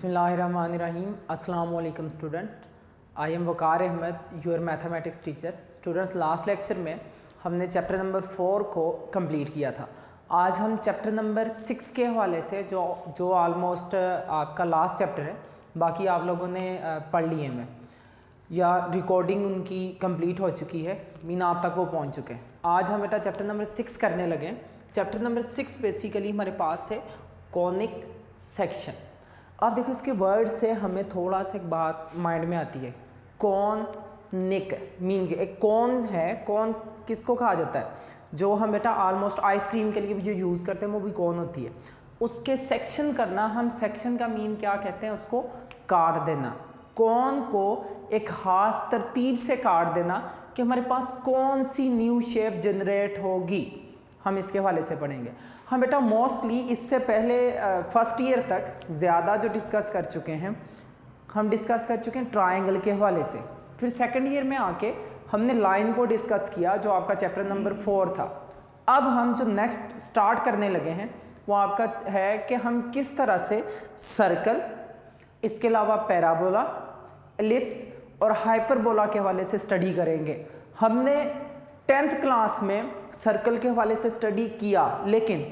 बिस्मिल्लाहिर्रहमानिर्रहीम। अस्सलाम वालेकुम student, I am Waqar Ahmed, your mathematics teacher. Students, last lecture में हमने चैप्टर नंबर 4 को कंप्लीट किया था। आज हम चैप्टर नंबर 6 के हवाले से जो ऑलमोस्ट आपका लास्ट चैप्टर है, बाकी आप लोगों ने पढ़ लिए हैं या रिकॉर्डिंग उनकी कंप्लीट हो चुकी है, मीन आप तक वो पहुंच चुके हैं। आज हम बेटा चैप्टर नंबर 6 करने लगे। चैप्टर नंबर 6 बेसिकली हमारे पास है कॉनिक सेक्शन। अब देखो इसके वर्ड से हमें थोड़ा सा एक बात माइंड में आती है, कॉनिक मीन एक कौन है। कौन किसको कहा जाता है? जो हम बेटा ऑलमोस्ट आइसक्रीम के लिए भी जो यूज़ करते हैं वो भी कौन होती है। उसके सेक्शन करना, हम सेक्शन का मीन क्या कहते हैं? उसको काट देना। कौन को एक खास तरतीब से काट देना कि हमारे पास कौन सी न्यू शेप जनरेट होगी, हम इसके हवाले से पढ़ेंगे। हम बेटा मोस्टली इससे पहले फर्स्ट ईयर तक ज़्यादा जो डिस्कस कर चुके हैं, हम डिस्कस कर चुके हैं ट्रायंगल के हवाले से। फिर सेकंड ईयर में आके हमने लाइन को डिस्कस किया, जो आपका चैप्टर नंबर 4 था। अब हम जो नेक्स्ट स्टार्ट करने लगे हैं वो आपका है कि हम किस तरह से सर्कल, इसके अलावा पैराबोला, एलिप्स और हाइपरबोला के हवाले से स्टडी करेंगे। हमने 10th क्लास में सर्कल के हवाले से स्टडी किया, लेकिन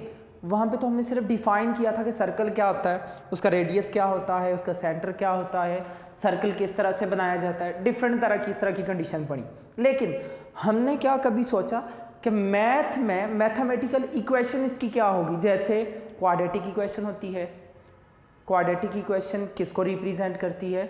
वहाँ पे तो हमने सिर्फ डिफ़ाइन किया था कि सर्कल क्या होता है, उसका रेडियस क्या होता है, उसका सेंटर क्या होता है, सर्कल किस तरह से बनाया जाता है, डिफरेंट तरह की इस तरह की कंडीशन पढ़ी। लेकिन हमने क्या कभी सोचा कि मैथ में मैथमेटिकल इक्वेशन इसकी क्या होगी? जैसे क्वाड्रेटिक इक्वेशन होती है, क्वाड्रेटिक इक्वेशन किसको रिप्रेजेंट करती है।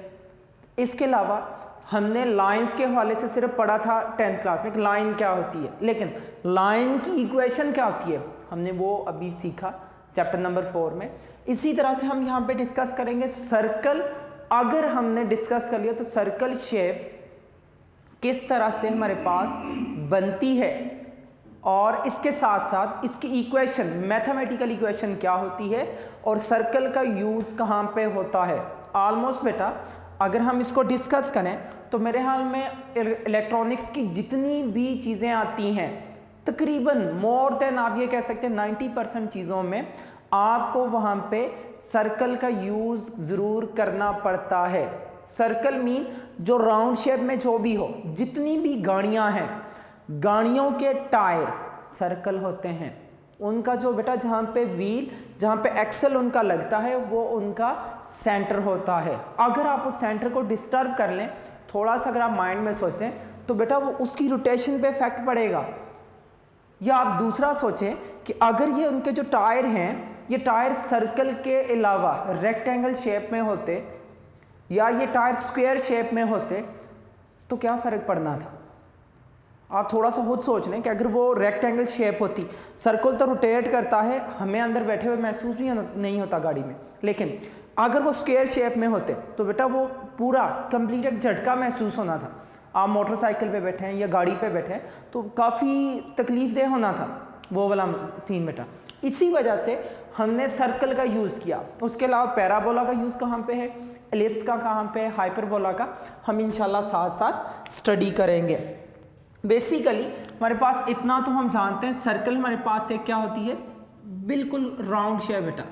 इसके अलावा हमने लाइंस के हवाले से सिर्फ पढ़ा था 10th क्लास में कि लाइन क्या होती है, लेकिन लाइन की इक्वेशन क्या होती है हमने वो अभी सीखा चैप्टर नंबर 4 में। इसी तरह से हम यहाँ पे डिस्कस करेंगे सर्कल। अगर हमने डिस्कस कर लिया तो सर्कल शेप किस तरह से हमारे पास बनती है, और इसके साथ साथ इसकी इक्वेशन, मैथमेटिकल इक्वेशन क्या होती है, और सर्कल का यूज़ कहाँ पे होता है। ऑलमोस्ट बेटा अगर हम इसको डिस्कस करें तो मेरे ख्याल में इलेक्ट्रॉनिक्स की जितनी भी चीज़ें आती हैं, तकरीबन मोर देन आप ये कह सकते हैं 90% चीज़ों में आपको वहाँ पे सर्कल का यूज़ ज़रूर करना पड़ता है। सर्कल मीन जो राउंड शेप में जो भी हो, जितनी भी गाड़ियाँ हैं, गाड़ियों के टायर सर्कल होते हैं। उनका जो बेटा जहाँ पे व्हील, जहाँ पे एक्सल उनका लगता है, वो उनका सेंटर होता है। अगर आप उस सेंटर को डिस्टर्ब कर लें, थोड़ा सा अगर आप माइंड में सोचें, तो बेटा वो उसकी रोटेशन पे इफेक्ट पड़ेगा। या आप दूसरा सोचें कि अगर ये उनके जो टायर हैं, ये टायर सर्कल के अलावा रेक्टेंगल शेप में होते या ये टायर स्क्वायर शेप में होते तो क्या फ़र्क पड़ना था? आप थोड़ा सा खुद सोच लें कि अगर वो रेक्टेंगल शेप होती, सर्कल तो रोटेट करता है, हमें अंदर बैठे हुए महसूस भी नहीं होता गाड़ी में, लेकिन अगर वो स्क्वायर शेप में होते तो बेटा वो पूरा कंप्लीट एक झटका महसूस होना था। आप मोटरसाइकिल पे बैठे हैं या गाड़ी पे बैठे हैं तो काफ़ी तकलीफ़देह होना था वो वाला सीन बेटा। इसी वजह से हमने सर्कल का यूज़ किया। उसके अलावा पैराबोला का यूज़ कहाँ पे है, एलिप्स का कहाँ पे है, हाइपरबोला का हम इंशाल्लाह साथ साथ स्टडी करेंगे। बेसिकली हमारे पास इतना तो हम जानते हैं, सर्कल हमारे पास एक क्या होती है, बिल्कुल राउंड शेप बेटा।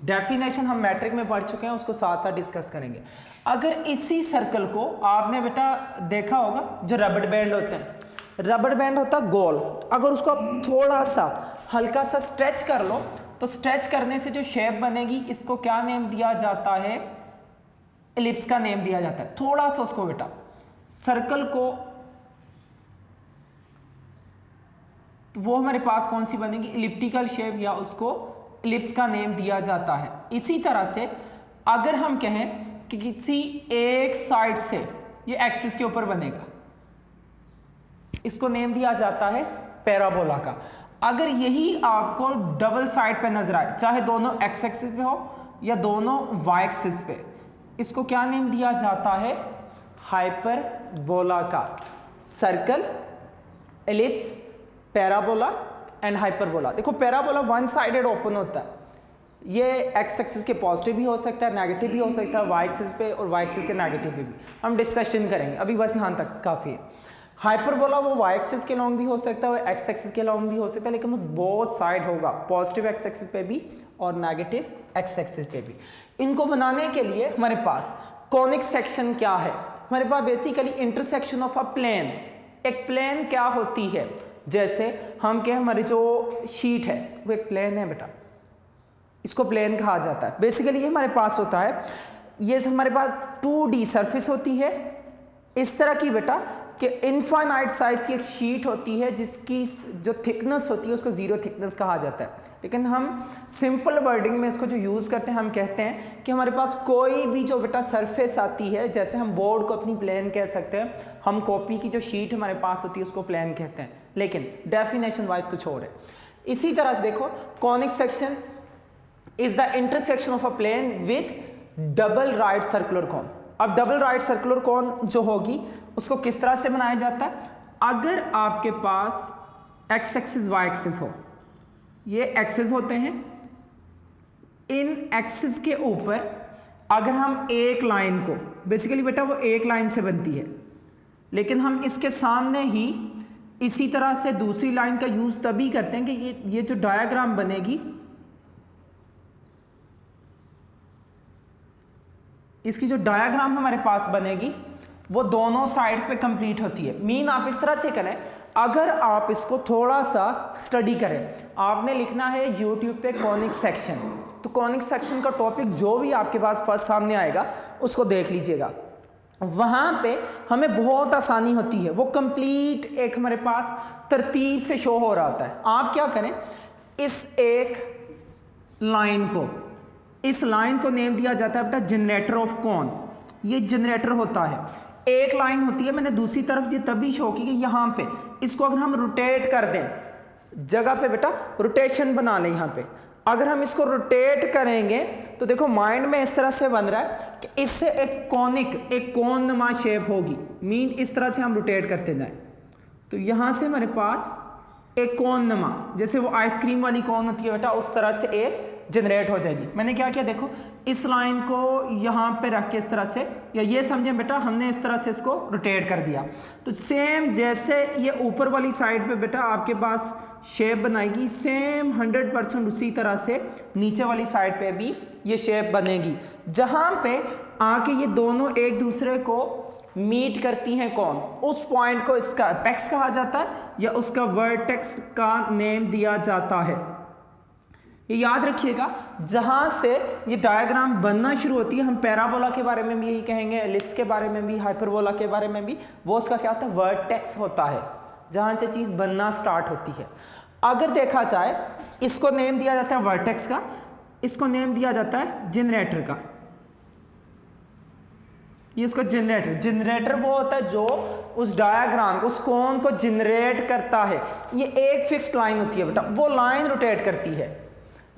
डेफिनेशन हम मैट्रिक में पढ़ चुके हैं, उसको साथ साथ डिस्कस करेंगे। अगर इसी सर्कल को आपने बेटा देखा होगा, जो रबड़ बैंड होते हैं, रबड़ बैंड होता गोल, अगर उसको आप थोड़ा सा हल्का सा स्ट्रेच कर लो तो स्ट्रेच करने से जो शेप बनेगी, इसको क्या नेम दिया जाता है? एलिप्स का नेम दिया जाता है। थोड़ा सा उसको बेटा सर्कल को, तो वो हमारे पास कौन सी बनेगी? एलिप्टिकल शेप, या उसको एलिप्स का नेम दिया जाता है। इसी तरह से अगर हम कहें कि किसी एक साइड से ये एक्सिस के ऊपर बनेगा, इसको नेम दिया जाता है पैराबोला का। अगर यही आपको डबल साइड पे नजर आए, चाहे दोनों एक्स एक्सिस पे हो या दोनों वाई एक्सिस पे, इसको क्या नेम दिया जाता है? हाइपरबोला का। Circle, ellipse, parabola and hyperbola. देखो पैराबोला वन साइडेड ओपन होता है, ये एक्स एक्सिस के पॉजिटिव भी हो सकता है, नेगेटिव भी हो सकता है, वाई एक्सिस पे और वाई एक्सिस के नेगेटिव पे भी हम डिस्कशन करेंगे, अभी बस यहाँ तक काफ़ी है। हाइपरबोला वो वाई एक्सिस के लॉन्ग भी हो सकता है, वो एक्स एक्सिस के लॉन्ग भी हो सकता है, लेकिन वो बोथ साइड होगा, पॉजिटिव एक्स एक्सिस पे भी और नेगेटिव एक्स एक्सिस पे भी। इनको बनाने के लिए हमारे पास कॉनिक सेक्शन क्या है, हमारे पास basically intersection of a plane. एक प्लेन क्या होती है, जैसे हम क्या हमारी जो शीट है वो एक प्लेन है बेटा, इसको प्लेन कहा जाता है। बेसिकली ये हमारे पास होता है, ये हमारे पास 2D सरफेस होती है इस तरह की बेटा कि इनफाइनाइट साइज की एक शीट होती है जिसकी जो थिकनेस होती है उसको जीरो थिकनेस कहा जाता है। लेकिन हम सिंपल वर्डिंग में इसको जो यूज़ करते हैं, हम कहते हैं कि हमारे पास कोई भी जो बेटा सरफेस आती है, जैसे हम बोर्ड को अपनी प्लेन कह सकते हैं, हम कॉपी की जो शीट हमारे पास होती है उसको प्लेन कहते हैं, लेकिन डेफिनेशन वाइज कुछ और है। इसी तरह से देखो, conic section is the intersection of a plane with double right circular cone. अब डबल राइट सर्कुलर कोन जो होगी उसको किस तरह से बनाया जाता है, अगर आपके पास एक्स एक्सिस वाई एक्सिस हो, ये एक्सिस होते हैं, इन एक्सिस के ऊपर अगर हम एक लाइन को, बेसिकली बेटा वो एक लाइन से बनती है, लेकिन हम इसके सामने ही इसी तरह से दूसरी लाइन का यूज तभी करते हैं कि ये जो डायग्राम बनेगी, इसकी जो डायग्राम हमारे पास बनेगी वो दोनों साइड पे कंप्लीट होती है। मीन आप इस तरह से करें, अगर आप इसको थोड़ा सा स्टडी करें, आपने लिखना है यूट्यूब पे कॉनिक सेक्शन, तो कॉनिक सेक्शन का टॉपिक जो भी आपके पास फर्स्ट सामने आएगा उसको देख लीजिएगा, वहाँ पे हमें बहुत आसानी होती है, वो कंप्लीट एक हमारे पास तरतीब से शो हो रहा होता है। आप क्या करें, इस एक लाइन को, इस लाइन को नेम दिया जाता है बेटा जनरेटर ऑफ कॉन। ये जनरेटर होता है, एक लाइन होती है, मैंने दूसरी तरफ ये तभी शो की कि यहाँ पे इसको अगर हम रोटेट कर दें, जगह पे बेटा रोटेशन बना लें यहाँ पे, अगर हम इसको रोटेट करेंगे तो देखो माइंड में इस तरह से बन रहा है कि इससे एक कॉनिक, एक कोननुमा शेप होगी। मीन इस तरह से हम रोटेट करते जाएं तो यहाँ से हमारे पास एक कोननुमा, जैसे वो आइसक्रीम वाली कौन होती है बेटा, उस तरह से एक जनरेट हो जाएगी। मैंने क्या किया, देखो इस लाइन को यहाँ पे रख के इस तरह से, या ये समझें बेटा हमने इस तरह से इसको रोटेट कर दिया, तो सेम जैसे ये ऊपर वाली साइड पे बेटा आपके पास शेप बनाएगी, सेम 100% उसी तरह से नीचे वाली साइड पे भी ये शेप बनेगी, जहाँ पे आके ये दोनों एक दूसरे को मीट करती हैं कौन, उस पॉइंट को इसका एपेक्स कहा जाता है या उसका वर्टेक्स का नेम दिया जाता है। ये याद रखिएगा, जहां से ये डायग्राम बनना शुरू होती है, हम पैराबोला के बारे में भी यही कहेंगे, एलिप्स के बारे में भी, हाइपरबोला के बारे में भी, वो उसका क्या होता है, वर्टेक्स होता है, जहां से चीज बनना स्टार्ट होती है। अगर देखा जाए, इसको नेम दिया जाता है वर्टेक्स का, इसको नेम दिया जाता है जनरेटर का। ये इसका जनरेटर वो होता है जो उस डायग्राम को, उस कोन को जनरेट करता है। ये एक फिक्स्ड लाइन होती है बेटा, वो लाइन रोटेट करती है,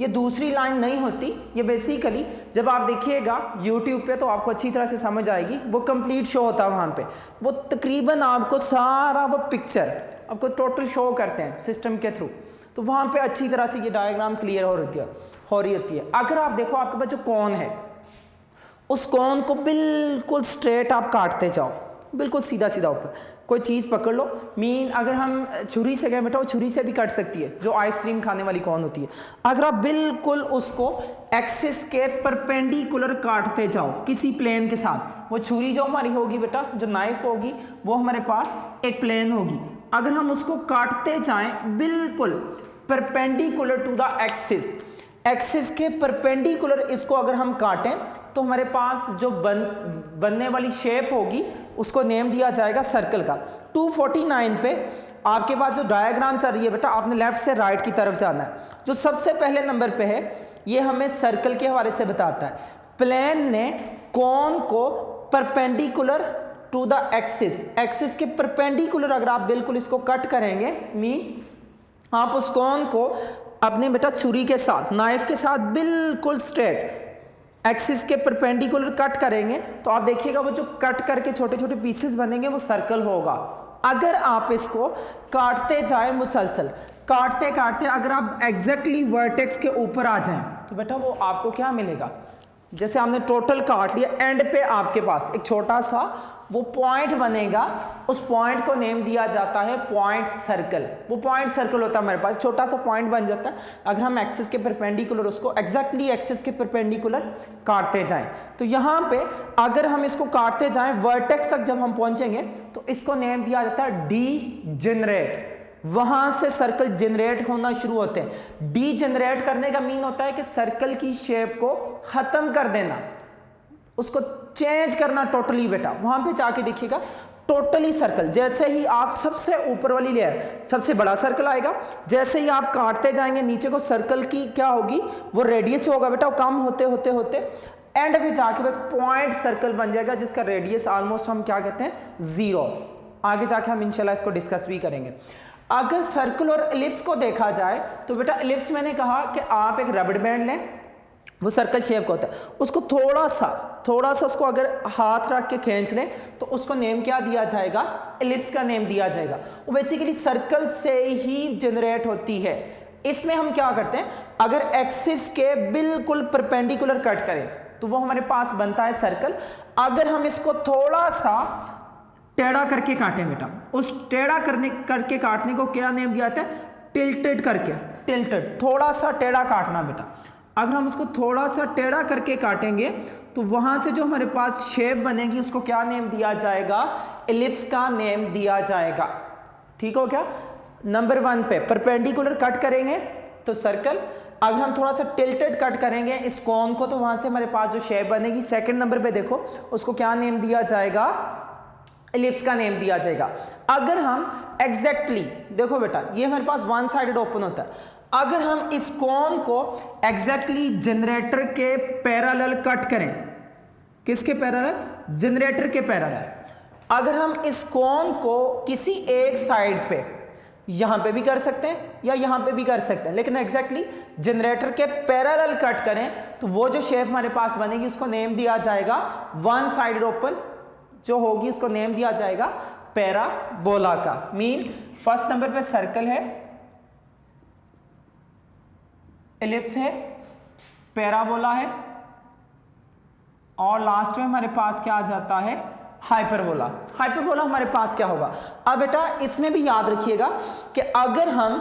ये दूसरी लाइन नहीं होती। ये बेसिकली जब आप देखिएगा YouTube पे तो आपको अच्छी तरह से समझ आएगी, वो कंप्लीट शो होता है वहाँ पे, वो तकरीबन आपको सारा वो पिक्चर आपको टोटल शो करते हैं सिस्टम के थ्रू, तो वहाँ पे अच्छी तरह से ये डायग्राम क्लियर हो रही होती है। अगर आप देखो आपके पास जो कोन है, उस कोन को बिल्कुल स्ट्रेट आप काटते जाओ, बिल्कुल सीधा सीधा ऊपर, कोई चीज़ पकड़ लो, मीन अगर हम छुरी से गए बेटा, वो छुरी से भी कट सकती है, जो आइसक्रीम खाने वाली कौन होती है। अगर आप बिल्कुल उसको एक्सिस के परपेंडिकुलर काटते जाओ किसी प्लेन के साथ, वो छुरी जो हमारी होगी बेटा, जो नाइफ होगी, वो हमारे पास एक प्लेन होगी। अगर हम उसको काटते जाएं बिल्कुल perpendicular to the axis, axis के परपेंडिकुलर इसको अगर हम काटें तो हमारे पास जो बनने वाली शेप होगी उसको नेम दिया जाएगा सर्कल का। 249 पे आपके पास जो डायग्राम चल रही है बेटा, आपने लेफ्ट से राइट की तरफ जाना है। जो सबसे पहले नंबर पे है ये हमें सर्कल के हवाले से बताता है, प्लेन ने कोन को perpendicular to the axis, axis के परपेंडिकुलर अगर आप बिल्कुल इसको कट करेंगे, मीन आप उस कोन को अपने बेटा छुरी के साथ, नाइफ के साथ बिल्कुल स्ट्रेट एक्सिस के परपेंडिकुलर कट करेंगे तो आप देखिएगा वो जो कट करके छोटे छोटे पीसेस बनेंगे वो सर्कल होगा। अगर आप इसको काटते जाए मुसलसल, काटते काटते अगर आप एग्जैक्टली वर्टेक्स के ऊपर आ जाएं तो बेटा वो आपको क्या मिलेगा, जैसे आपने टोटल काट लिया, एंड पे आपके पास एक छोटा सा वो पॉइंट बनेगा, उस पॉइंट को नेम दिया जाता है पॉइंट सर्कल। वो पॉइंट सर्कल होता है हमारे पास, छोटा सा पॉइंट बन जाता है अगर हम एक्सिस के परपेंडिकुलर उसको एग्जैक्टली एक्सिस के परपेंडिकुलर काटते जाएं। तो यहाँ पे अगर हम इसको काटते जाएं वर्टेक्स तक जब हम पहुंचेंगे तो इसको नेम दिया जाता है डीजेनरेट। वहां से सर्कल जनरेट होना शुरू होते हैं। डीजेनरेट करने का मीन होता है कि सर्कल की शेप को खत्म कर देना, उसको चेंज करना टोटली। बेटा वहां पे जाके देखिएगा टोटली सर्कल, जैसे ही आप सबसे ऊपर वाली लेयर सबसे बड़ा सर्कल आएगा, जैसे ही आप काटते जाएंगे नीचे को सर्कल की क्या होगी, वो रेडियस होगा बेटा, वो कम होते होते होते एंड पे जाके वो एक पॉइंट सर्कल बन जाएगा जिसका रेडियस ऑलमोस्ट हम क्या कहते हैं, 0। आगे जाके हम इंशाल्लाह इसको डिस्कस भी करेंगे। अगर सर्कल और एलिप्स को देखा जाए तो बेटा एलिप्स मैंने कहा कि आप एक रबड़ बैंड लें, वो सर्कल शेप का होता है, उसको थोड़ा सा उसको अगर हाथ रख के खींच लें तो उसको नेम क्या दिया जाएगा, एलिप्स का नेम दिया जाएगा। वो बेसिकली सर्कल से ही जनरेट होती है। इसमें हम क्या करते हैं, अगर एक्सिस के बिल्कुल परपेंडिकुलर कट करें तो वो हमारे पास बनता है सर्कल। अगर हम इसको थोड़ा सा टेढ़ा करके काटें बेटा, उस टेढ़ा करके काटने को क्या नेम दिया जाता है, टिल्टेड करके, टिल्टेड, थोड़ा सा टेढ़ा काटना बेटा। अगर हम उसको थोड़ा सा टेढ़ा करके काटेंगे तो वहां से जो हमारे पास शेप बनेगी उसको क्या नेम दिया जाएगा, एलिप्स का नेम दिया जाएगा। ठीक हो क्या। नंबर 1 पे परपेंडिकुलर कट करेंगे तो सर्कल, अगर हम थोड़ा सा टिल्टेड कट करेंगे इस कोन को तो वहां से हमारे पास जो शेप बनेगी, सेकंड नंबर पे देखो उसको क्या नेम दिया जाएगा, एलिप्स का नेम दिया जाएगा। अगर हम एग्जैक्टली देखो बेटा ये हमारे पास वन साइडेड ओपन होता है, अगर हम इस कोन को एग्जैक्टली जनरेटर के पैरेलल कट करें, किसके पैरेलल, जनरेटर के पैरेलल। अगर हम इस कोन को किसी एक साइड पे, यहां पे भी कर सकते हैं या यहां पे भी कर सकते हैं, लेकिन एग्जैक्टली जनरेटर के पैरेलल कट करें तो वो जो शेप हमारे पास बनेगी उसको नेम दिया जाएगा वन साइडेड ओपन, जो होगी उसको नेम दिया जाएगा पैराबोला का। मीन फर्स्ट नंबर पे सर्कल है, एलिप्स है, पैराबोला है और लास्ट में हमारे पास क्या आ जाता है, हाइपरबोला। हाइपरबोला हमारे पास क्या होगा। अब बेटा इसमें भी याद रखिएगा कि अगर हम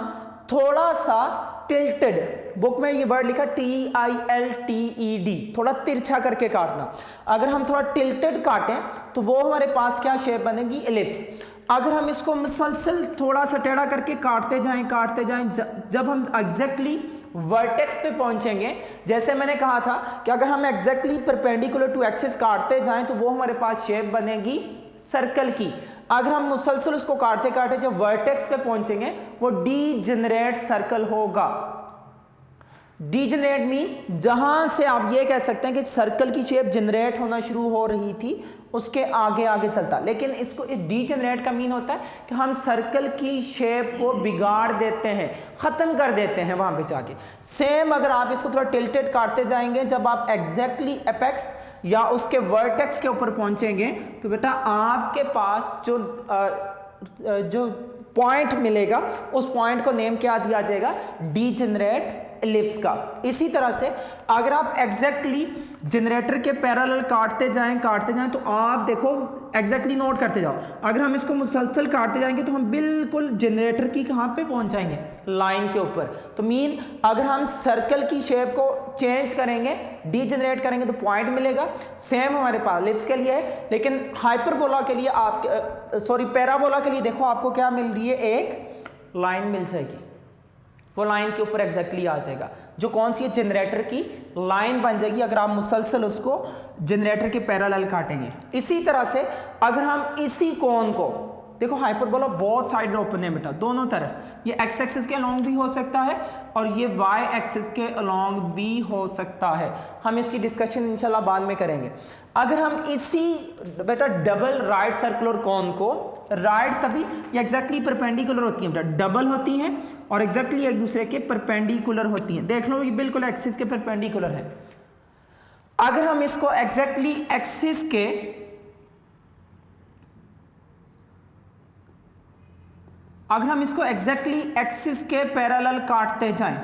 थोड़ा सा टिल्टेड, बुक में ये वर्ड लिखा TILTED, थोड़ा तिरछा करके काटना, अगर हम थोड़ा टिल्टेड काटें तो वो हमारे पास क्या शेप बनेगी, एलिप्स। अगर हम इसको मुसलसल थोड़ा सा टेढ़ा करके काटते जाएं जब हम एग्जैक्टली वर्टेक्स पे पहुंचेंगे, जैसे मैंने कहा था कि अगर हम एग्जैक्टली परपेंडिकुलर टू एक्सिस काटते जाएं तो वो हमारे पास शेप बनेगी सर्कल की। अगर हम मुसलसल उसको काटते काटते जब वर्टेक्स पे पहुंचेंगे वो डीजेनरेट सर्कल होगा। डीजेनरेट मीन जहां से आप ये कह सकते हैं कि सर्कल की शेप जनरेट होना शुरू हो रही थी उसके आगे आगे चलता, लेकिन इसको डीजेनरेट का मीन होता है कि हम सर्कल की शेप को बिगाड़ देते हैं, खत्म कर देते हैं वहां पे जाके। सेम अगर आप इसको थोड़ा टिल्टेड काटते जाएंगे, जब आप एग्जैक्टली एपेक्स या उसके वर्टेक्स के ऊपर पहुंचेंगे तो बेटा आपके पास जो पॉइंट मिलेगा उस पॉइंट को नेम क्या दिया जाएगा, डीजेनरेट एलिप्स का। इसी तरह से अगर आप एग्जैक्टली जनरेटर के पैरेलल काटते जाएं तो आप देखो एग्जैक्टली नोट करते जाओ, अगर हम इसको मुसलसल काटते जाएंगे तो हम बिल्कुल जनरेटर की कहां पे पहुंच जाएंगे, लाइन के ऊपर। तो मीन अगर हम सर्कल की शेप को चेंज करेंगे, डीजेनरेट करेंगे तो पॉइंट मिलेगा। सेम हमारे पास एलिप्स के लिए है, लेकिन हाइपरबोला के लिए पैराबोला के लिए देखो आपको क्या मिल रही है, एक लाइन मिल जाएगी, वो लाइन के ऊपर एग्जैक्टली आ जाएगा, जो कौन सी है, जनरेटर की लाइन बन जाएगी अगर आप मुसलसल उसको जनरेटर के पैरेलल काटेंगे। इसी तरह से अगर हम इसी कोन को देखो, हाइपरबोला बहुत साइड ओपन है बेटा, दोनों तरफ, ये एक्स एक्सिस के अलोंग भी हो सकता है और ये वाई एक्सिस के अलोंग भी हो सकता है। हम इसकी डिस्कशन इंशाल्लाह बाद में करेंगे। अगर हम इसी बेटा डबल राइट सर्कुलर कोन को, राइट तभी ये एग्जैक्टली परपेंडिकुलर होती हैं बेटा, डबल होती हैं और एग्जैक्टली एक दूसरे के परपेंडिकुलर होती हैं। देख लो ये बिल्कुल एक्सिस के परपेंडिकुलर है। अगर हम इसको एग्जैक्टली एक्सिस के पैरेलल काटते जाएं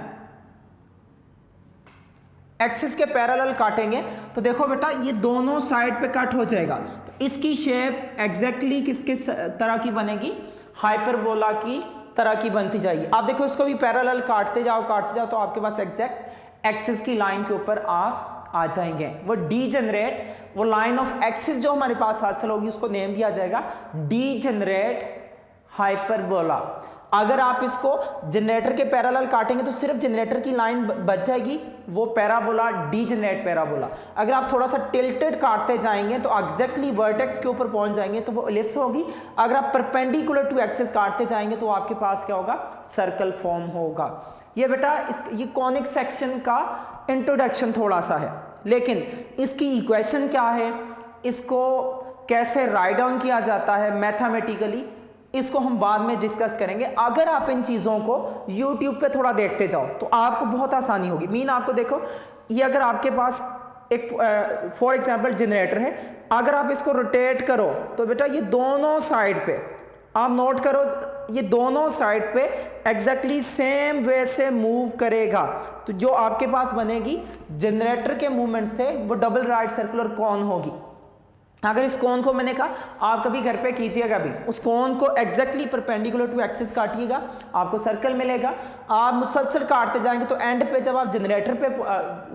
एक्सिस के पैरेलल काटेंगे तो देखो बेटा ये दोनों साइड पे कट हो जाएगा, तो इसकी शेप एग्जैक्टली किसके तरह की बनेगी, हाइपरबोला की तरह की बनती जाएगी। आप देखो इसको भी पैरेलल काटते जाओ तो आपके पास एग्जैक्ट एक्सिस की लाइन के ऊपर आप आ जाएंगे। वो डीजेनरेट, वो लाइन ऑफ एक्सिस जो हमारे पास हासिल होगी उसको नेम दिया जाएगा डीजेनरेट हाइपरबोला। अगर आप इसको जनरेटर के पैरेलल काटेंगे तो सिर्फ जनरेटर की लाइन बच जाएगी, वो पैराबोला, डीजेनरेट पैराबोला। अगर आप थोड़ा सा टिल्टेड काटते जाएंगे तो एग्जैक्टली वर्टेक्स के ऊपर पहुंच जाएंगे तो वो एलिप्स होगी। अगर आप परपेंडिकुलर टू एक्सिस काटते जाएंगे तो आपके पास क्या होगा, सर्कल फॉर्म होगा। ये बेटा ये कॉनिक सेक्शन का इंट्रोडक्शन थोड़ा सा है, लेकिन इसकी इक्वेशन क्या है, इसको कैसे राइट डाउन किया जाता है मैथमेटिकली, इसको हम बाद में डिस्कस करेंगे। अगर आप इन चीज़ों को YouTube पे थोड़ा देखते जाओ तो आपको बहुत आसानी होगी। मीन आपको देखो, ये अगर आपके पास एक फॉर एग्जांपल जनरेटर है, अगर आप इसको रोटेट करो तो बेटा ये दोनों साइड पे आप नोट करो, ये दोनों साइड पे एग्जैक्टली सेम वे से मूव करेगा। तो जो आपके पास बनेगी जनरेटर के मूवमेंट से वो डबल राइट सर्कुलर कॉन होगी। अगर इस कोन को मैंने कहा आप कभी घर पे कीजिएगा भी, उस कोन को एग्जैक्टली परपेंडिकुलर टू एक्सिस काटिएगा, आपको सर्कल मिलेगा। आप मुसलसल काटते जाएंगे तो एंड पे जब आप जनरेटर पे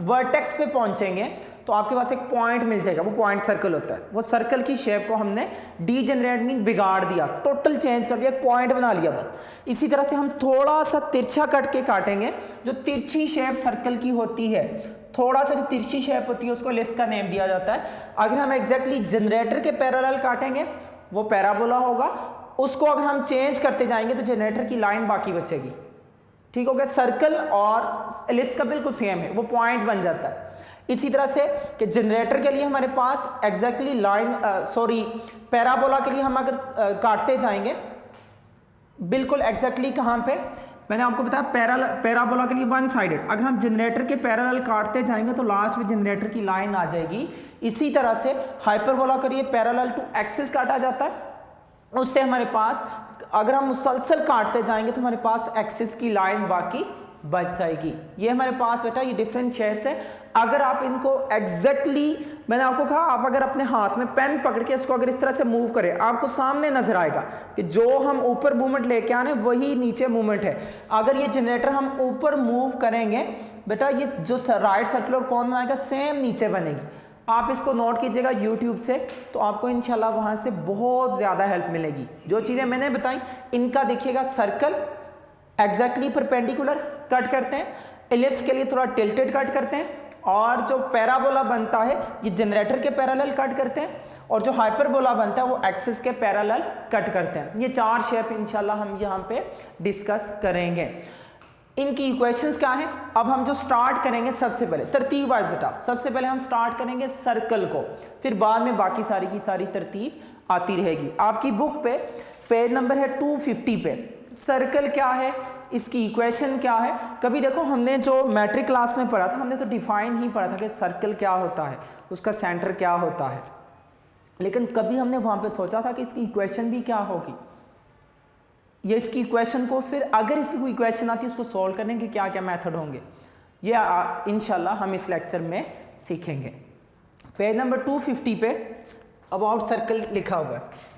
वर्टेक्स पे पहुंचेंगे तो आपके पास एक पॉइंट मिल जाएगा, वो पॉइंट सर्कल होता है। वो सर्कल की शेप को हमने डीजेनरेट मीन बिगाड़ दिया, टोटल चेंज कर दिया, एक पॉइंट बना लिया बस। इसी तरह से हम थोड़ा सा तिरछा कट के काटेंगे, जो तिरछी शेप सर्कल की होती है, थोड़ा सा जो तिरछी शेप होती है उसको एलिप्स का नेम दिया जाता है। अगर हम एग्जैक्टली जनरेटर के पैरेलल काटेंगे वो पैराबोला होगा, उसको अगर हम चेंज करते जाएंगे तो जनरेटर की लाइन बाकी बचेगी। ठीक हो गया, सर्कल और एलिप्स का बिल्कुल सेम है, वो पॉइंट बन जाता है। इसी तरह से कि जनरेटर के लिए हमारे पास एग्जैक्टली लाइन पैराबोला के लिए हम अगर काटते जाएंगे बिल्कुल एग्जैक्टली कहाँ पे, मैंने आपको बताया पैराबोला के लिए वन साइडेड। अगर हम जनरेटर के पैरेलल काटते जाएंगे तो लास्ट में जनरेटर की लाइन आ जाएगी। इसी तरह से हाइपरबोला के लिए पैरेलल टू एक्सिस काटा जाता है, उससे हमारे पास अगर हम मुसलसल काटते जाएंगे तो हमारे पास एक्सिस की लाइन बाकी बच जाएगी। ये हमारे पास बेटा ये डिफरेंट शेड्स है। अगर आप इनको एग्जैक्टली मैंने आपको कहा, आप अगर अपने हाथ में पेन पकड़ के इसको अगर इस तरह से मूव करें, आपको सामने नजर आएगा कि जो हम ऊपर मूवमेंट लेके आने वही नीचे मूवमेंट है। अगर ये जनरेटर हम ऊपर मूव करेंगे बेटा, ये जो राइट सर्कुलर कॉन बनाएगा सेम नीचे बनेगी। आप इसको नोट कीजिएगा YouTube से, तो आपको इंशाल्लाह वहां से बहुत ज़्यादा हेल्प मिलेगी। जो चीज़ें मैंने बताई इनका देखिएगा, सर्कल एग्जैक्टली परपेंडिकुलर कट करते हैं, एलिप्स के लिए थोड़ा टिल्टेड कट करते हैं, और जो पैराबोला बनता है ये जनरेटर के पैरेलल कट करते हैं, और जो हाइपरबोला बनता है वो एक्सिस के पैरेलल कट करते हैं। ये चार शेप इंशाल्लाह हम यहाँ पे डिस्कस करेंगे। इनकी इक्वेशंस क्या है, अब हम जो स्टार्ट करेंगे सबसे पहले तरतीब वाइज बेटा, सबसे पहले हम स्टार्ट करेंगे सर्कल को, फिर बाद में बाकी सारी की सारी तरतीब आती रहेगी। आपकी बुक पे पेज नंबर है 250 पे सर्कल क्या है, इसकी इक्वेशन क्या है। कभी देखो हमने जो मैट्रिक क्लास में पढ़ा था, हमने तो डिफाइन ही पढ़ा था कि सर्कल क्या होता है, उसका सेंटर क्या होता है, लेकिन कभी हमने वहां पे सोचा था कि इसकी इक्वेशन भी क्या होगी। ये इसकी इक्वेशन को फिर अगर इसकी कोई इक्वेशन आती है उसको सॉल्व करने के क्या क्या मेथड होंगे, ये इंशाल्लाह हम इस लेक्चर में सीखेंगे। पेज नंबर 250 पे अबाउट सर्कल लिखा हुआ है,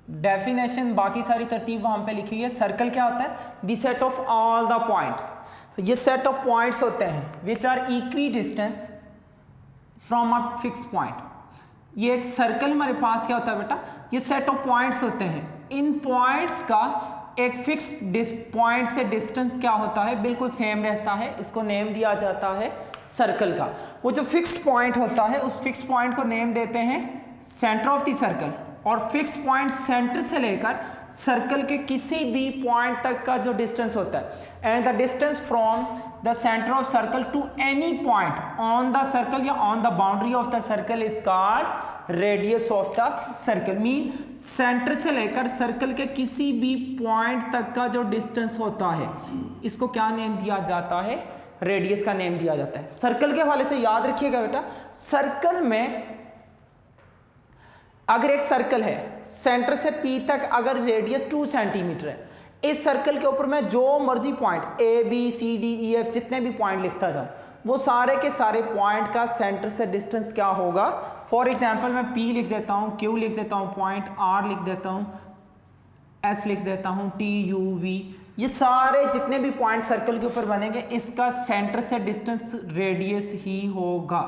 डेफिनेशन बाकी सारी तरतीब वहां पे लिखी हुई है। सर्कल क्या होता है, the set of all the point, ये सेट ऑफ पॉइंट्स होते हैं which are equidistance from a fix point. ये एक सर्कल हमारे पास क्या होता है बेटा, ये सेट ऑफ पॉइंट्स होते हैं। इन पॉइंट्स का एक फिक्स पॉइंट से डिस्टेंस क्या होता है, बिल्कुल सेम रहता है, इसको नेम दिया जाता है सर्कल का। वो जो फिक्स्ड पॉइंट होता है उस फिक्स पॉइंट को नेम देते हैं सेंटर ऑफ द सर्कल, और फिक्स पॉइंट सेंटर से लेकर सर्कल के किसी भी पॉइंट तक का जो डिस्टेंस होता है, and the distance from the centre of circle to any point on the circle या on the boundary of the circle is called radius of the circle. Mean centre से लेकर सर्कल के किसी भी पॉइंट तक का जो डिस्टेंस होता है इसको क्या नेम दिया जाता है, रेडियस का नेम दिया जाता है। सर्कल के हवाले से याद रखिएगा बेटा, सर्कल में अगर एक सर्कल है सेंटर से P तक अगर रेडियस 2 सेंटीमीटर है, इस सर्कल के ऊपर मैं जो मर्जी point A B C D E F जितने भी पॉइंट लिखता जाऊं, वो सारे के सारे पॉइंट का सेंटर से डिस्टेंस क्या होगा। फॉर एग्जांपल मैं P लिख देता हूं, Q लिख देता हूं, पॉइंट R लिख देता हूं, S लिख देता हूं, T U V, ये सारे जितने भी पॉइंट सर्कल के ऊपर बनेंगे इसका सेंटर से डिस्टेंस रेडियस ही होगा,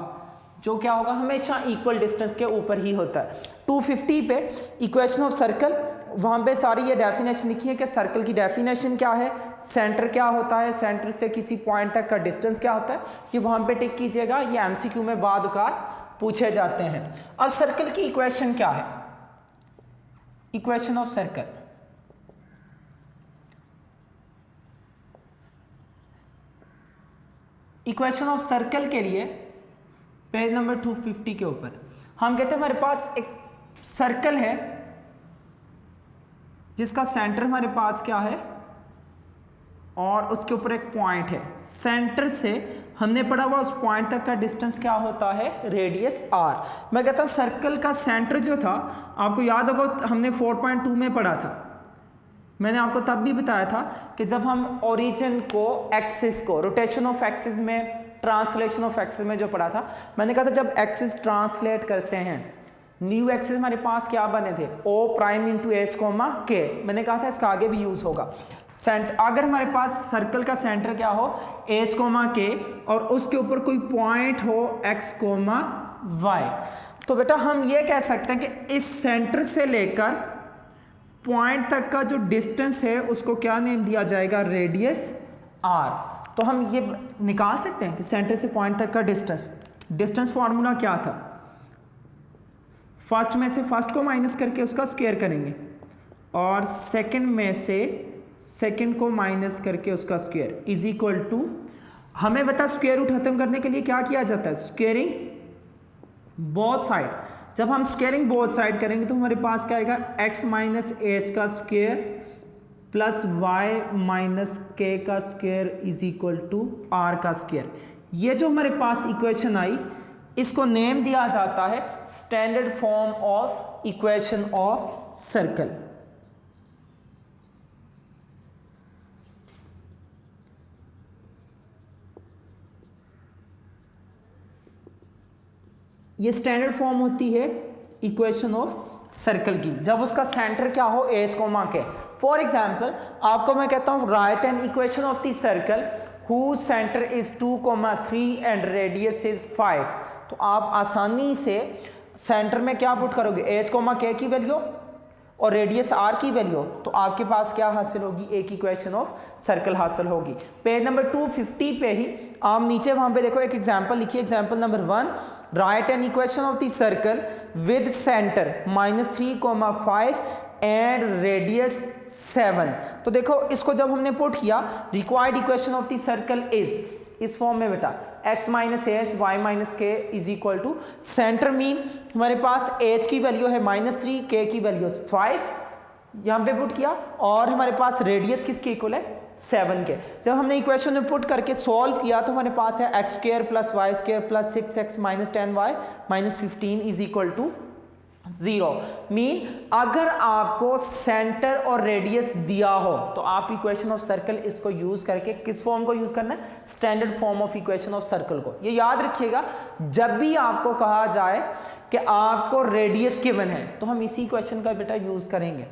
जो क्या होगा हमेशा इक्वल डिस्टेंस के ऊपर ही होता है। 250 पे इक्वेशन ऑफ सर्कल, वहां पे सारी ये डेफिनेशन लिखी है कि सर्कल की डेफिनेशन क्या है, सेंटर क्या होता है, सेंटर से किसी पॉइंट तक का डिस्टेंस क्या होता है, ये वहां पे टिक कीजिएगा, ये एमसीक्यू में बाद पूछे जाते हैं। अब सर्कल की इक्वेशन क्या है, equation of circle, equation of circle के लिए पेज नंबर 250 के ऊपर हम कहते हैं हमारे पास एक सर्कल है जिसका सेंटर हमारे पास क्या है और उसके ऊपर एक पॉइंट है, सेंटर से हमने पढ़ा हुआ उस पॉइंट तक का डिस्टेंस क्या होता है, रेडियस r। मैं कहता हूं सर्कल का सेंटर जो था, आपको याद होगा हमने 4.2 में पढ़ा था, मैंने आपको तब भी बताया था कि जब हम ओरिजिन को एक्सिस को रोटेशन ऑफ एक्सिस में, ट्रांसलेशन ऑफ एक्सिस में जो पढ़ा था, मैंने कहा था जब एक्सिस ट्रांसलेट करते हैं, न्यू एक्सिस हमारे पास क्या बने थे, O prime into H coma के, मैंने कहा था इसका आगे भी यूज होगा। अगर हमारे पास सर्कल का सेंटर क्या हो, एच कोमा के, और उसके ऊपर कोई पॉइंट हो x कोमा y, तो बेटा हम ये कह सकते हैं कि इस सेंटर से लेकर पॉइंट तक का जो डिस्टेंस है उसको क्या नेम दिया जाएगा, रेडियस r। तो हम ये निकाल सकते हैं कि सेंटर से पॉइंट तक का डिस्टेंस फार्मूला क्या था, फर्स्ट में से फर्स्ट को माइनस करके उसका स्क्वायर करेंगे और सेकंड में से सेकंड को माइनस करके उसका स्क्वायर इज इक्वल टू, हमें बता स्क्वायर रूट खत्म करने के लिए क्या किया जाता है, स्क्वायरिंग बोथ साइड। जब हम स्क्वायरिंग बोथ साइड करेंगे तो हमारे पास क्या आएगा, x माइनस एच का square plus y minus K का square is equal to r का स्क्वायर। ये जो हमारे पास इक्वेशन आई इसको नेम दिया जाता है standard form of equation of circle. ये स्टैंडर्ड फॉर्म होती है इक्वेशन ऑफ सर्कल की जब उसका सेंटर क्या हो, एच कोमा के। फॉर एग्जाम्पल आपको मैं कहता हूं right an equation of the circle whose center is 2,3 and radius is 5, तो आप आसानी से सेंटर में क्या पुट करोगे, एच कोमा के की वैल्यू और रेडियस आर की वैल्यू, तो आपके पास क्या हासिल होगी, एक इक्वेशन ऑफ सर्कल हासिल होगी। पेज नंबर 250 पे ही आप नीचे वहां पे देखो एक एग्जांपल लिखिए, example number 1, write an equation of the circle with centre -3,5 and radius 7। तो देखो इसको जब हमने पुट किया, required equation of the circle is इस फॉर्म में बेटा x minus h y minus k is equal to centre mean हमारे पास h की वैल्यू है -3, k की वैल्यू 5, यहाँ पे पुट किया, और हमारे पास रेडियस किसके इक्वल है, 7 के। जब हमने इक्वेशन में पुट करके सॉल्व किया तो हमारे पास है x square plus Y square plus 6x minus 10y minus 15 is equal to 0। Mean अगर आपको सेंटर और रेडियस दिया हो तो आप इक्वेशन ऑफ सर्कल इसको यूज करके किस फॉर्म को यूज करना है, standard form of equation of circle को। ये याद रखिएगा, जब भी आपको कहा जाए कि आपको रेडियस गिवन है तो हम इसी इक्वेशन का बेटा यूज करेंगे,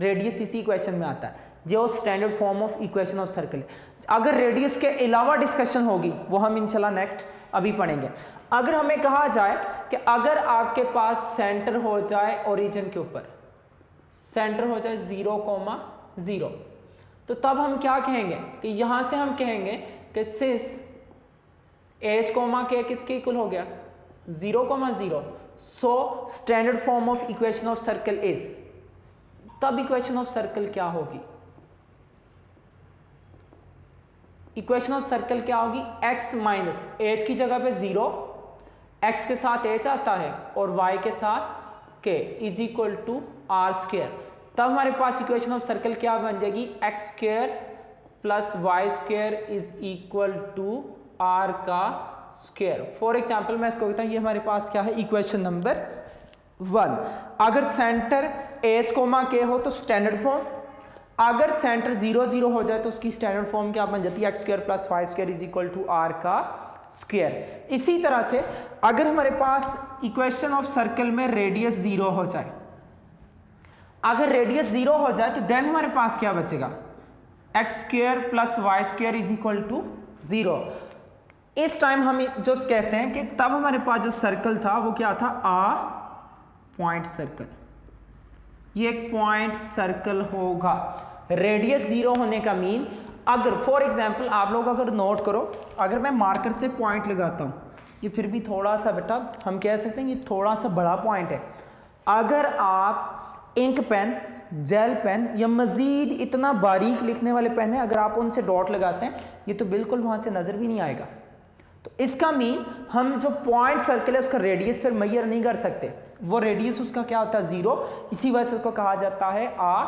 रेडियस इसी इक्वेशन में आता है जो standard form of equation of circle है। अगर रेडियस के अलावा डिस्कशन होगी वो हम इंशाल्लाह नेक्स्ट अभी पढ़ेंगे। अगर हमें कहा जाए कि अगर आपके पास सेंटर हो जाए ओरिजिन के ऊपर, सेंटर हो जाए 0,0, तो तब हम क्या कहेंगे कि यहां से हम कहेंगे कि सिंस एच कोमा के किसके इक्वल हो गया, 0,0, so standard form of equation of circle is, तब इक्वेशन ऑफ सर्कल क्या होगी, इक्वेशन ऑफ सर्कल क्या होगी, x माइनस एच की जगह पे 0, x के साथ h आता है और y के साथ k is equal to R square. तब हमारे पास इक्वेशन ऑफ सर्कल क्या बन जाएगी, x square plus Y square is equal to are का स्क्वायर। फॉर एग्जाम्पल मैं इसको कहता हूं, ये हमारे पास क्या है, इक्वेशन नंबर 1। अगर सेंटर एच कोमा के हो तो स्टैंडर्ड फॉर्म, अगर सेंटर 0 0 हो जाए तो उसकी स्टैंडर्ड फॉर्म क्या बन जाती है, x square plus Y square is equal to are का स्क्वायर। इसी तरह से अगर हमारे पास इक्वेशन ऑफ सर्कल में रेडियस 0 हो जाए, अगर रेडियस 0 हो जाए तो देन हमारे पास क्या बचेगा, x square plus Y square is equal to 0। इस टाइम हम जो कहते हैं कि तब हमारे पास जो सर्कल था वो क्या था, आ पॉइंट सर्कल। ये एक पॉइंट सर्कल होगा। रेडियस 0 होने का मीन, अगर फॉर एग्जांपल आप लोग अगर नोट करो, अगर मैं मार्कर से पॉइंट लगाता हूँ, ये फिर भी थोड़ा सा बेटा हम कह सकते हैं ये थोड़ा सा बड़ा पॉइंट है। अगर आप इंक पेन, जेल पेन या मज़ीद इतना बारीक लिखने वाले पेन है, अगर आप उनसे डॉट लगाते हैं ये तो बिल्कुल वहाँ से नज़र भी नहीं आएगा। तो इसका मीन हम जो पॉइंट सर्कल है उसका रेडियस फिर मेजर नहीं कर सकते, वो रेडियस उसका क्या होता है, 0। इसी वजह से उसको कहा जाता है आ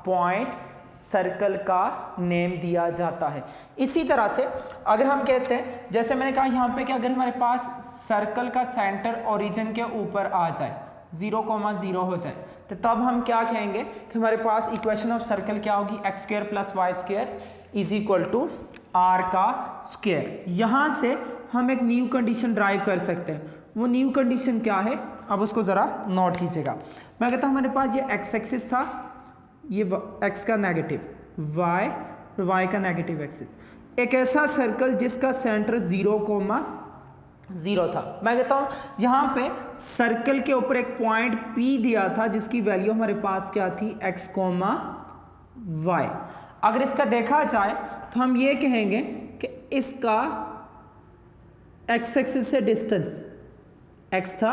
पॉइंट सर्कल का नेम दिया जाता है। इसी तरह से अगर हम कहते हैं, जैसे मैंने कहा यहाँ पे कि अगर हमारे पास सर्कल का सेंटर ओरिजिन के ऊपर आ जाए, 0,0 हो जाए, तो तब हम क्या कहेंगे कि हमारे पास इक्वेशन ऑफ सर्कल क्या होगी, x square plus Y square is equal to are का स्क्वायर। यहाँ से हम एक न्यू कंडीशन ड्राइव कर सकते हैं। वो न्यू कंडीशन क्या है, अब उसको ज़रा नोट कीजिएगा। मैं कहता हूँ हमारे पास ये एक्स एक्सिस था, ये एक्स का नेगेटिव, वाई का नेगेटिव एक्सिस, एक ऐसा सर्कल जिसका सेंटर 0,0 था। मैं कहता हूँ यहाँ पे सर्कल के ऊपर एक पॉइंट P दिया था जिसकी वैल्यू हमारे पास क्या थी, x, y। अगर इसका देखा जाए तो हम ये कहेंगे कि इसका x एक्सिस से डिस्टेंस x था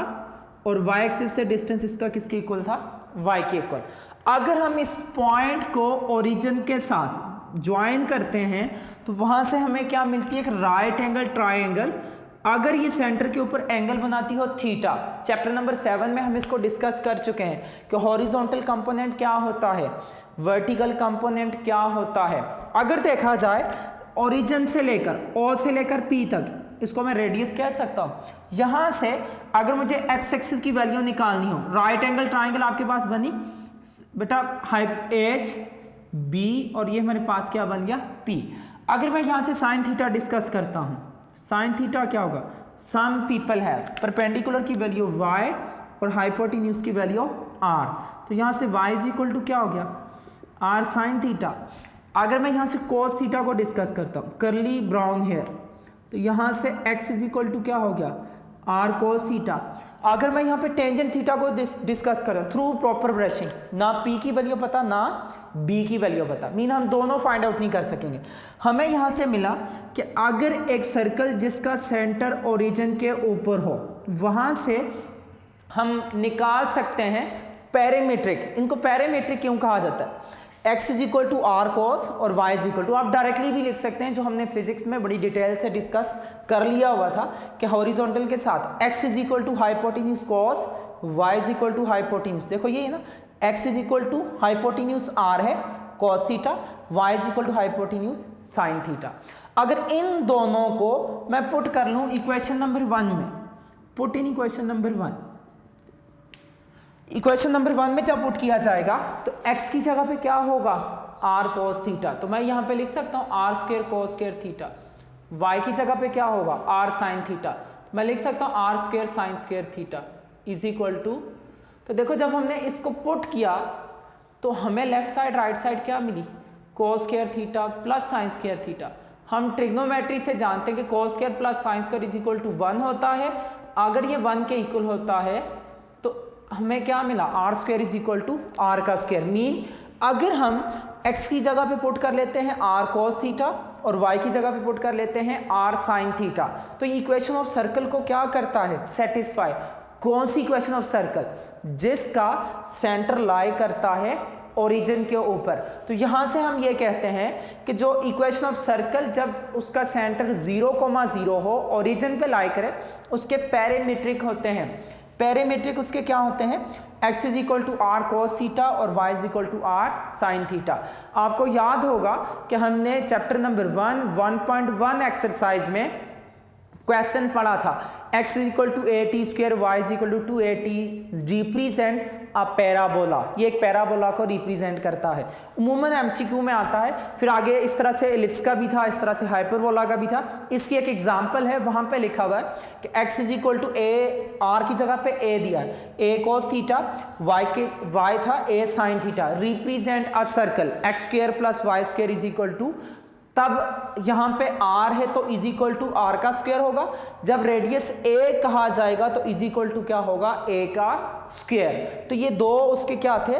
और y एक्सिस से डिस्टेंस इसका किसके इक्वल था, y के इक्वल। अगर हम इस पॉइंट को ओरिजिन के साथ ज्वाइन करते हैं तो वहां से हमें क्या मिलती है, एक राइट एंगल ट्राइंगल। अगर ये सेंटर के ऊपर एंगल बनाती हो थीटा, चैप्टर नंबर 7 में हम इसको डिस्कस कर चुके हैं कि हॉरिजॉन्टल कंपोनेंट क्या होता है, वर्टिकल कंपोनेंट क्या होता है। अगर देखा जाए ओरिजिन से लेकर O से लेकर P तक, इसको मैं रेडियस कह सकता हूँ। यहाँ से अगर मुझे एक्स एक्सिस की वैल्यू निकालनी हो, राइट एंगल ट्राइंगल आपके पास बनी बेटा, हाइप एच बी और ये हमारे पास क्या बन गया, पी। अगर मैं यहाँ से साइन थीटा डिस्कस करता हूँ, साइन थीटा क्या होगा, सम पीपल हैव परपेंडिकुलर की वैल्यू y और हाइपोटेन्यूज की वैल्यू r, तो यहाँ से y इज इक्वल टू क्या हो गया, r साइन थीटा। अगर मैं यहाँ से कोस थीटा को डिस्कस करता हूँ, करली ब्राउन हेयर, तो यहाँ से x इज इक्वल टू क्या हो गया, r कोस थीटा। अगर मैं यहाँ पे टेंजेंट थीटा को डिस्कस करता हूँ थ्रू प्रॉपर ब्रशिंग, ना p की वैल्यू पता ना b की वैल्यू पता, मीन हम दोनों फाइंड आउट नहीं कर सकेंगे। हमें यहाँ से मिला कि अगर एक सर्कल जिसका सेंटर ओरिजिन के ऊपर हो, वहाँ से हम निकाल सकते हैं पैरामीट्रिक। इनको पैरामीट्रिक क्यों कहा जाता है, x is equal to r cos और y इज इक्वल टू, आप डायरेक्टली भी लिख सकते हैं, जो हमने फिजिक्स में बड़ी डिटेल से डिस्कस कर लिया हुआ था कि हॉरिजॉन्टल के साथ x is equal to hypotenuse cos, y is equal to hypotenuse. देखो ये है ना, x is equal to hypotenuse r है cos theta, y is equal to hypotenuse sin theta. अगर इन दोनों को मैं पुट कर लूँ इक्वेशन नंबर 1 में, put in equation number 1, equation number 1 में जब पुट किया जाएगा तो x की जगह पे क्या होगा, r cos थीटा, तो मैं यहाँ पे लिख सकता हूँ r square cos square theta. y की जगह पे क्या होगा, r sin थीटा, तो मैं लिख सकता हूँ r square sin square theta is equal to, तो देखो जब हमने इसको पुट किया तो हमें लेफ्ट साइड राइट साइड क्या मिली, cos square theta plus sin square theta. हम ट्रिग्नोमेट्री से जानते हैं कि cos square plus sin square is equal to 1 होता है। अगर ये 1 के इक्वल होता है तो हमें क्या मिला, r square is equal to are का स्क्वायर। मीन अगर हम x की जगह पे पुट कर लेते हैं r cos थीटा और y की जगह पे पुट कर लेते हैं r sin थीटा, तो ये इक्वेशन ऑफ सर्कल को क्या करता है, सेटिस्फाई। कौन सी इक्वेशन ऑफ सर्कल, जिसका सेंटर लाई करता है ओरिजिन के ऊपर। तो यहां से हम ये कहते हैं कि जो इक्वेशन ऑफ सर्कल जब उसका सेंटर 0,0 हो, ओरिजिन पे लाई करे, उसके पैरामीट्रिक होते हैं। पैरामीट्रिक उसके क्या होते हैं, x is equal to r cos theta और y is equal to r sine theta. आपको याद होगा कि हमने चैप्टर नंबर 1 1.1 एक्सरसाइज में क्वेश्चन पढ़ा था x equal to a t square y equal to 2at represent a parabola. ये एक पैराबोला को रिप्रेजेंट करता है, उमूमन एमसीक्यू में आता है। फिर आगे इस तरह से एलिप्स का भी था, इस तरह से हाइपरबोला का भी था। इसकी एक एग्जांपल है, वहां पे लिखा हुआ है कि x is equal to a, r की जगह पे ए दिया है, ए कोस थीटा, वाई था a sine theta, represent a circle x square plus Y square is equal to, तब यहां पे r है तो इज इक्वल टू आर का स्क्वायर होगा। जब रेडियस a कहा जाएगा तो इज इक्वल टू क्या होगा, a का स्क्वायर। तो ये दो उसके क्या थे,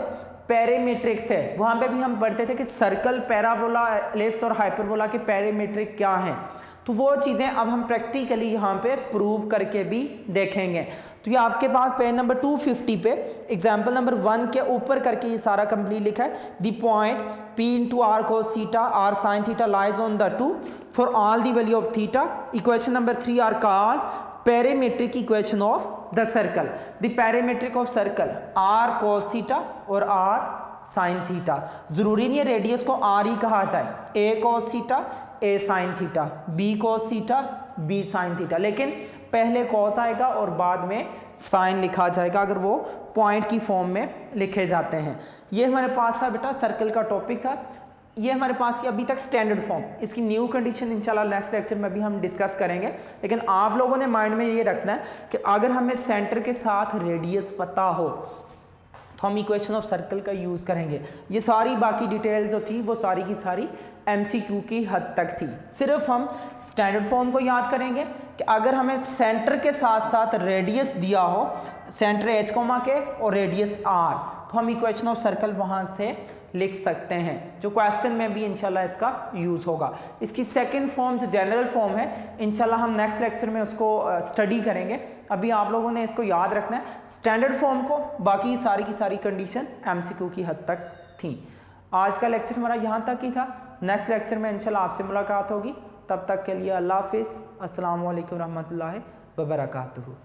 पैरामीट्रिक थे। वहां पे भी हम पढ़ते थे कि सर्कल, पैराबोला, एलिप्स और हाइपरबोला के पैरामीट्रिक क्या हैं, तो वो चीज़ें अब हम प्रैक्टिकली यहाँ पे प्रूव करके भी देखेंगे। तो ये आपके पास पेज नंबर 250 पे एग्जाम्पल नंबर 1 के ऊपर करके ये सारा कंप्लीट लिखा है। The point P into r cos theta r sine theta lies on the 2 for all the value of theta. Equation number 3 are called parametric equation of the circle. The parametric of circle r cos theta और r sine theta. जरूरी नहीं है radius को r ही कहा जाए, a cos theta a sine theta, b cos theta b sine theta, लेकिन पहले कॉस आएगा और बाद में साइन लिखा जाएगा अगर वो पॉइंट की फॉर्म में लिखे जाते हैं। ये हमारे पास था बेटा सर्कल का टॉपिक था। ये हमारे पास अभी तक स्टैंडर्ड फॉर्म, इसकी न्यू कंडीशन इंशाल्लाह नेक्स्ट लेक्चर में भी हम डिस्कस करेंगे। लेकिन आप लोगों ने माइंड में ये रखना है कि अगर हमें सेंटर के साथ रेडियस पता हो तो हम इक्वेशन ऑफ सर्कल का यूज़ करेंगे। ये सारी बाकी डिटेल जो थी वो सारी की सारी एमसीक्यू की हद तक थी। सिर्फ हम स्टैंडर्ड फॉर्म को याद करेंगे कि अगर हमें सेंटर के साथ साथ रेडियस दिया हो, सेंटर एच कोमा के और रेडियस आर, तो हम इक्वेशन ऑफ सर्कल वहाँ से लिख सकते हैं, जो क्वेश्चन में भी इंशाल्लाह इसका यूज़ होगा। इसकी सेकंड फॉर्म जो जनरल फॉर्म है, इंशाल्लाह हम नेक्स्ट लेक्चर में उसको स्टडी करेंगे। अभी आप लोगों ने इसको याद रखना है स्टैंडर्ड फॉर्म को, बाकी सारी की सारी कंडीशन एमसीक्यू की हद तक थी। आज का लेक्चर हमारा यहाँ तक ही था। नेक्स्ट लेक्चर में इंशाल्लाह आपसे मुलाकात होगी। तब तक के लिए अल्लाह हाफिज़, अस्सलामु अलैकुम रहमतुल्लाहि व बरकातुहू।